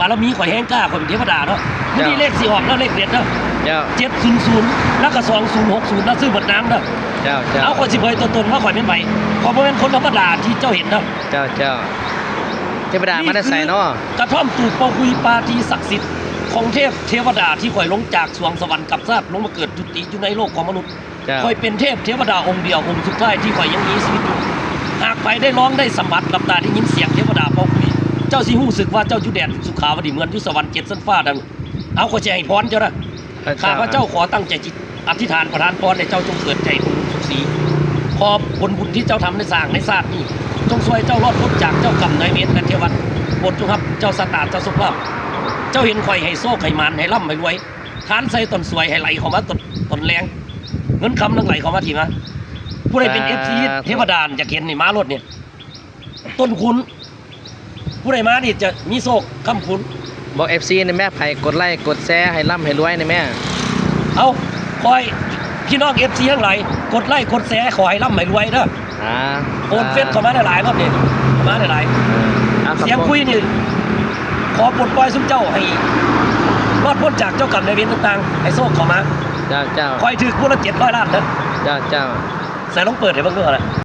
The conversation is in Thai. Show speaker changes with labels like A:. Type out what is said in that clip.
A: บารมีข่อยแห้งกล้าข่อยเป็นเทวดาเนาะมื้อนี้เลขสิออกแล้วเลขเด็ดเนาะ
B: เจ้า
A: 700แล้วก็2060แล้วซื้อเบิดน้ำเนาะ
B: เจ้าเจ้า
A: เอาข่อยสิเผยตัวตนว่าข่อยเป็นไผข่อยบ่แม่นคนธรรมดาที่เจ้าเห็นเนาะ
B: เจ้าเจ้าเทวดามาได้ใส่เนาะ
A: กระท่อมตูปอคุยปาทีศักดิ์สิทธิ์ของเทวดาที่ข่อยลงจากสวงสวรรค์กับซาดลงมาเกิดจุติอยู่ในโลกของมนุษย์
B: เจ้า
A: ข่อยเป็นเทวดาองค์เดียวองค์สุดท้ายที่ข่อยยังมีชีวิตอยู่หากไปได้ร้องได้สัมผัสกับตาได้ยินเสียงเทวดาเป่าคุยเจ้าสิฮู้สึกว่าเจ้าอยู่แดนสุขาวดีเหมือนอยู่สวรรค์7ชั้นฟ้าดังเอาข่อยจะให้พรเจ้านะข้าพระเจ้าขอตั้งใจจิตอธิษฐานประทานพรให้เจ้าจงเกิดใจคุณสุขศรีขอผลบุญที่เจ้าทำในสร้างในศาสตร์นี้จงช่วยเจ้ารอดพ้นจากเจ้ากรรมนายเวรและเทวันโปรดจงครับเจ้าสตาร์เจ้าสุภาพเจ้าเห็นข่อยให้โซ่ไขมันให้ร่ำให้รวยทานใส่ต้นสวยให้ไหลเข้ามาต้นแรงเงินคำนั่งไหลเข้ามาทีมาผู้ใดเป็นFC เทวดาจะเห็นนี่ม้ารถเนี่ยต้นคุณผู้ใดมานี่จะมีโศกคำคุณ
B: บอก FC ในแม่ไผกดไลค์กดแชร์ให้ร่ำให้รวยในแม่
A: เอาคอยพี่น้อง FC ทั้งหลายกดไลค์กดแชร์ขอให้ร่ำให้รวยเด้อโอนเฟซเข้ามาได้หลายรอบนี่มาได้หลายเสียงคุยนี่ขอปลดปล่อยซุมเจ้าให้รอดพ้นจากเจ้ากรรมนายเวรต่างๆให้โชคเข้ามา
B: เจ้าเจ้า
A: คอยถือผู้ละ700 ล้านเด้อ
B: เจ้าเจ้า
A: ใส่ลองเปิดให้เบิ่งดูนะ